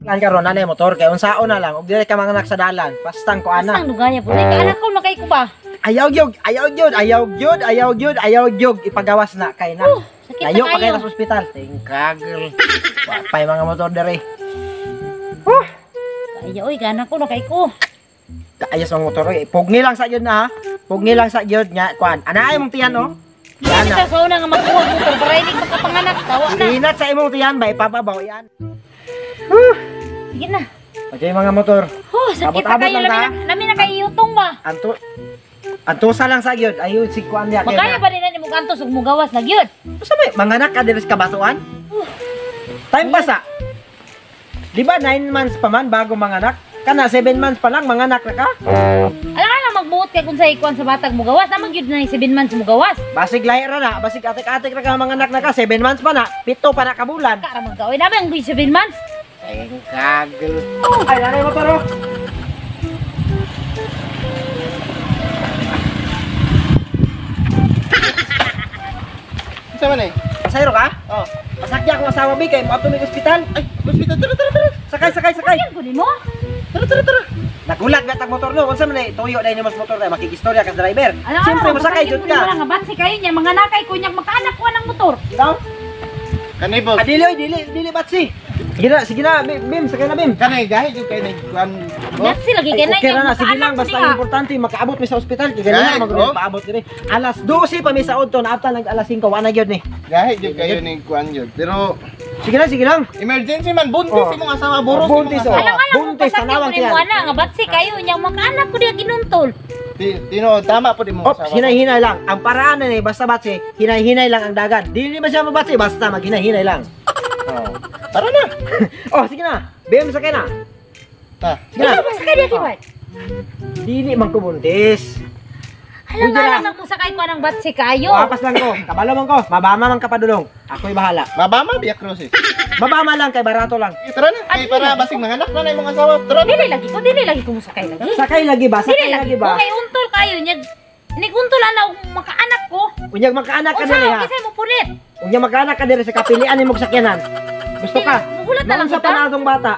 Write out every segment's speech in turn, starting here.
Kan karon nanay motor kay unsaon na lang ug dili ka manganak sa dalan. Pastang ko ana. Pastang dugaya po. Kay anak ko nakay ko ba? Ayaw gyud ipagawas na kay na. Sakit Layo na pa kayo kayo. sa ospital. Tingkagel. Pay mga motor dere. Kaya oy, anak ko nakay ko. Kaayos mga motor oy. Pugni lang sa gyud na ha. Pugni lang sa gyud nya kuan. Anaay mong tiyan oh. Yan na. Sa una nga magkuha mo pero para hindi makapanganak. Tawa na. Inat sa imong tiyan ba ipapabaw yan. Sige na. Okay mga motor. Sakit na Abot-abot kayo. lang Lami na kayo utong ba? Antusa lang sa gyud. Ayun si kuan niya. Magkaya ba din na mo kantos ug mugawas na gyud? Basta may manganak ka diri sa kabatuan? Time pa sa. Di ba 9 months pa man bago manganak? Kana 7 months pa lang manganak na ka? Alam magbuot kay kung sa ikuan sa batag mugawas, naman gyud na 7 months mugawas. Basig lahi ra na, basig atik-atik ra ka manganak na ka, 7 months pa na, 7 pa na ka bulan. Kara magkaway naman ang 7 months. Ay, kagel. Ay, nanay mo taro. Sa man eh? Pasayro ka? Oh. Pasakya akong asawa bi kay mo ato mig ospital. Ay, Hospital, tara. sakay. Yan ko mo. Tara. Nagulat ba tag motor no? Unsa man ni tuyo dai ni mas motor dai makikistorya ka sa driver. Alam Siyempre masakay jud ka. Wala nga batsi kayo niya mga nakay ko niya makaanak ko ng motor. Daw? Kanay boss. Dili batsi. Sige na, Bim, sakay na Bim. Kanay gahi jud kay nagkuan. Batsi lagi kay Okay ra na, sige makaanak lang, ko basta niya. ang importante makaabot mi sa ospital. Kaya ganyan Right, magro oh. paabot diri. Alas 12 pa mi sa udto, naabtan nag alas 5 wa na gyud ni. Gahi jud kayo nagkuan jud. Pero Sige lang. emergency man buntis Oh. imong asawa burot Oh, buntis, imong asawa. Alam mo Buntis, pasakit tanawang ko ni mo tiyan. ana nga batsi kayo niya makaanak ko diya ginuntol. Tino tama po di mo Ops, hinay-hinay lang. Ang paraan na ni basta batsi, hinay-hinay lang ang dagan. Dili man siya mabatsi, basta maghinay-hinay lang. Oh. Tara na. Oh, sige na. Bim, sakay na. Ta. Sige na. Ikaw sakay diya kibat. Dili man ko buntis. Alam Uy, nga lang mo sakay ko ng batsi kayo. Wapas lang ko. Kabalo man ko. Mabama man ka padulong. Ako'y bahala. Mabama biya cruises. Mabama lang kay barato lang. Tara na. Kay para basig manganak na imong asawa. Tara na. Dili lagi ko mo sakay lagi. Sakay lagi ba? Dili Sakay lagi ba? Okay, untol kayo niya. Niguntol ana og makaanak ko. Unyag magkaanak ka Unsa diri ha. kasi mo punit? Unyag magkaanak ka diri sa kapilian ni mong sakyanan. Gusto ka? Mugulat na lang Sa kita. panatong bata.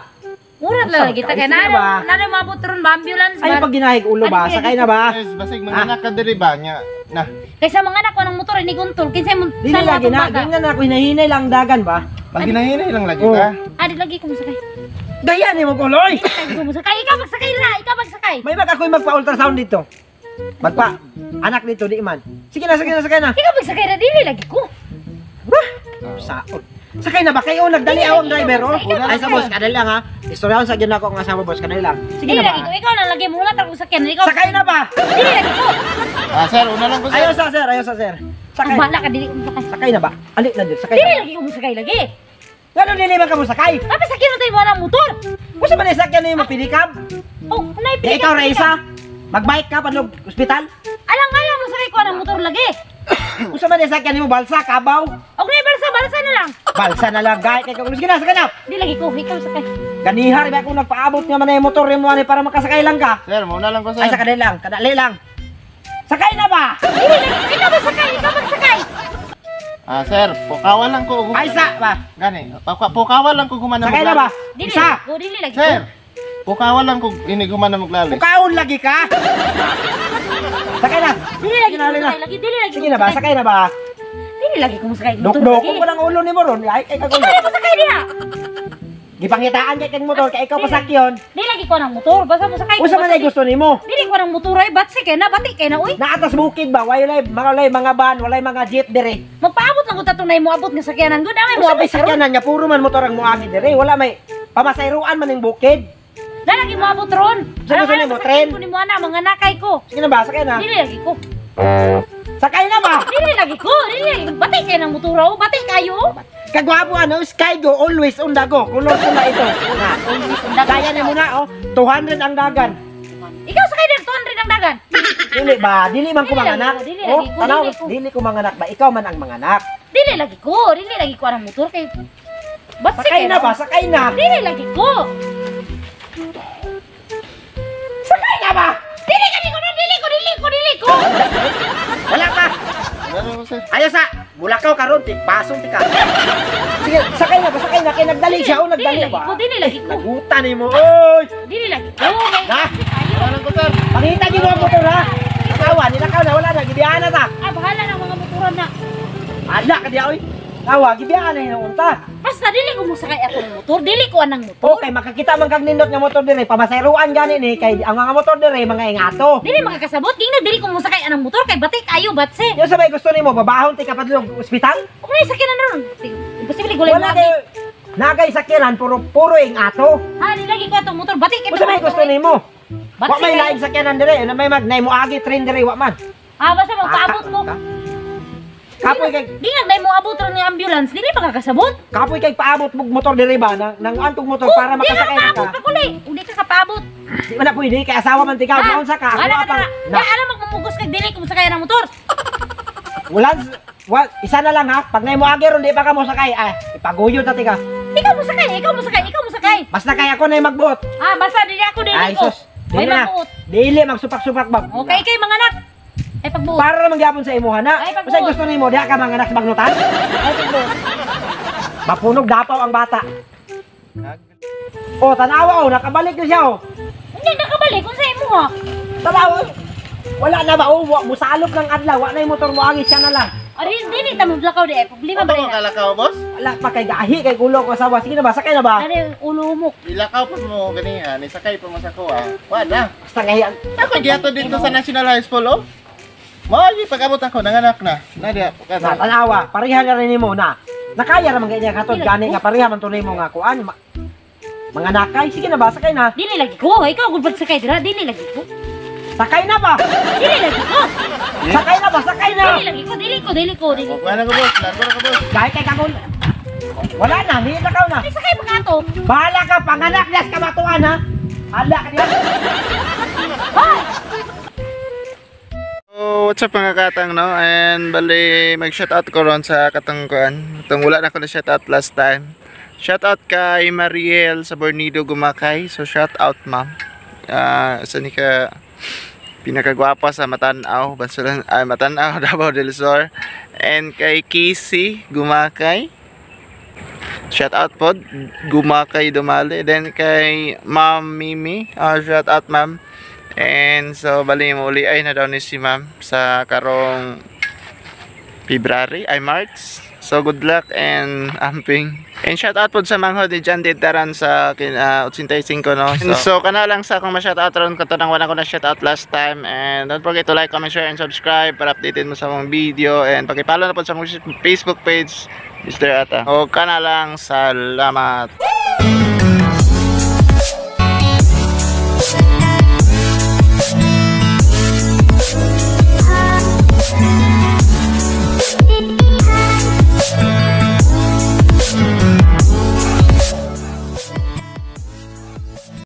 Murat Unsa lang kita ka? kay Sige ba? nana mabot ron ba ambulance Ay ba? pag ginahig ulo ba? Ano Sakay na ba? Yes, basig manganak ka diri ba nya. Na. Kaysa mga anak ko ng motor ni guntol kinsay mo Dili lagi na. Dili na ako hinahinay lang dagan ba? Pag hinahinay lang lagi Oh. ka. Adi lagi ko masakay. Gaya ni mo kuloy. Lagi ko masakay. Ikaw magsakay ra, ikaw magsakay. May mag ako'y magpa-ultrasound dito. Magpa. Anak dito di man. Sige na, sakay na. Ikaw magsakay ra dili lagi ko. Saot. Sakay na ba kayo nagdali awang driver oh? Ay sa boss, kadali lang ha. Istoryahan sa gyud ako ang asawa boss, kadali lang. Sige Dili na lagi ko. ba? Ikaw na lagi mo na tarong sakyan. Ikaw. Sakay na ba? Dili lagi ko. Ah, sir, una lang ko sir. Ayaw sa sir. Sakay. Ang bala ka dili ko masakay. Sakay na ba? Alik na din, sakay. Dili Na. lagi ko masakay lagi. Ngano dili man ka mo sakay? Apa sakyan mo tayo mo ng motor? Usa man sakyan ni mo pinikab? Oh, nay Di ikaw Raisa. Magbike ka padlog ospital? Alang-alang masakay ko ng motor lagi. Usa man sakyan ni mo balsa, kabaw? Og nay balsa na lang. Balsa na lang gay kay kung sige na, sakay na. Di lagi ko. Ikaw sakay. Ganihar ba kung nagpaabot nga man ay motor mo ani para makasakay lang ka? Sir, muna lang ko sir. Ay sa kadali lang, kadali lang. Sakay na ba? Dili lagi ko. Ikaw magsakay. Ikaw magsakay. Ah, sir, pukawan lang ko. Ay sa ba? Gani, pukawan lang ko gumana Sakay na ba? Dili Isa. lagi ko. Dili lagi ko. Sir, pukawan lang ko ini gumana maglalis. Mukaon lagi ka? Sakay na. Dili lagi Sige ko na, masakay lagi. Dili lagi. Sige na ba? Sakay na ba? Dili lagi ko masakay. Motor Dok-dok lagi. ko lang ulo ni mo ron. Ay kay kagulo. Ikaw masakay diha. Gipangitaan kay kang motor kay ikaw pasakyon. Dili lagi ko ng motor. Basta masakay ko. Usa man ay gusto nimo? Dili ko ng motor ay batsi kay na bati kay na uy. Naatas bukid ba? Walay mga van, walay mga jeep dire. Magpaabot lang ko tatunay mo abot nga sakyanan gud amay mo Usa may abot karon. sakyanan niya puro man motor ang muagi dire. Wala may pamasayruan man ning bukid. Lagi mo abot ron. Saan gusto nimo, tren? Ko nimo ana mga nakay ko. Sige na ba? Sakay na. Dili lagi ko. Sakay na ba? Dili lagi ko. Dili lagi. Bati kay ng motor oh. Bati kayo. Kagwapo ano, sky go, always on the go. Kulot ko na ito. Na. Kaya ni mo na oh, 200 ang dagan. Ikaw sakay din 200 ang dagan. Dili ba? Dili man ko Dili manganak. lagi, dili Oh, lagi ko, tanaw, dili ko. dili ko manganak ba? Ikaw man ang manganak. Dili lagi ko. Dili lagi ko ang motor kay Batsi Sakay na ba? Sakay na. Dili lagi ko. Sakay na ba? Dili ko. Wala ka. Ano ko sir? Ayos sa. Mulakaw karon tik basong tika. Sige, sakay na, kay nagdali siya o nagdali ba? Dili lagi ko. Nagutan nimo. Oy! Dili lagi ko. May Ha? Wala ko, sir. Pangita gyud mo motor ha. Nakawa, nilakaw na wala na gibiyahan na ta. bahala ng mga motoran na. Ala ka diya oy. Tawa, gibiyahan na hinunta. Basta dili ko musakay atong motor, dili ko anang motor. Okay, makakita man kag nindot nga motor dire, pamasayruan gani ni kay ang mga motor dire mga ingato. Dili makakasabot king na dili ko musakay anang motor kay batik ayo batse. Yo sabay gusto nimo babahon ti kapadlog ospital? Ug nay sakyanan ron. Imposible ko Wala kay nagay sakyanan puro ingato. Ha, di lagi ko atong motor batik Kung sabay gusto nimo. Wa may lain sa sakyanan dire, na may magnay mo agi train dire wa man. Ah, basta magpaabot mo. Kapoy kay Di nga mo abot ron ng ambulance, dili makakasabot. kapoy kay paabot mo motor dire ba nang antong motor para makasakay Di ka. ka paabot pa kulay. Udi ka kapaabot. Di man na pwede kay asawa man tikaw naon sa ka. Wala Wa ka pang na. Ya alam magmumugos kay dili ko musakay ng motor. wala isa na lang ha. Pag nay mo agi ron di pa ka mo sakay. Ipaguyod ta tika. Ikaw musakay. Basta kay ako na magbuot. Ah, basta dili ako dili Ay ko. sus. May Dili na. magbuot. Dili magsupak-supak ba. Okay kay mga anak. Ay pagbuot. Para naman gyapon sa imuha na. Ay, pagbuot. Kasi gusto nimo diha ka mga anak sa bagnutan. Ay pagbuot. Mapunog dapaw ang bata. Oh, tanawa oh, nakabalik na siya oh. Hindi nakabalik kung sa imo ha. Tanawa. Wala na ba oh, musalok ng adlaw, wa na yung motor mo agi siya na lang. Ari dili ta mo blakaw di ay problema ba Ano rin. ka lakaw, boss? Wala pa kay gahi kay kulo ko asawa. Sige na ba, sakay na ba? Ari ulo mo. Ilakaw pa mo ganihan, isakay pa mo sa kuha. Wala. Basta ngayon. Ako giato dito sa National High School, oh. Mao pag-abot ako nanganak na. Nadia, Na tanawa, pareha na rin nimo na. Nakaya ra man ganyan katod gani nga pareha man tunay mo nga kuan. Mga nakay, sige na ba, sakay na. Dili lagi ko. Ikaw gud bad sakay dira, dili lagi ko. Sakay na ba? Dili lagi ko. Sakay na ba, sakay na. Dili ko. Wala ko, boss. Largo na ko, boss. Gahi kay kagul. Wala na, hindi na ka na. Ay sakay pa kato. Bahala ka, panganak niya sa kamatuan ha. Hala ka niya. Hoy! So, what's up mga katang, no? And bali, mag-shoutout ko ron sa katangkuan. Itong wala na ko na shoutout last time. Shoutout kay Mariel sa Bornido Gumakay. So, shoutout ma'am. Isa ni ka pinakagwapa sa Matanaw, Bansulan, Matanaw, Davao del Sur. And kay Casey Gumakay. Shoutout po, Gumakay Dumali. Then kay Ma'am Mimi. Shoutout ma'am. And so bali mo uli ay na daw ni si ma'am sa karong February ay March. So good luck and amping. And shout out po sa mga ni Jan Ditaran sa 85 no. So kana lang sa akong ma-shout out ron katanang wala ko na shout out last time. And don't forget to like, comment, share and subscribe para updated mo sa mga video and paki-follow na po sa mga Facebook page Mr. Ata. O kana lang, salamat.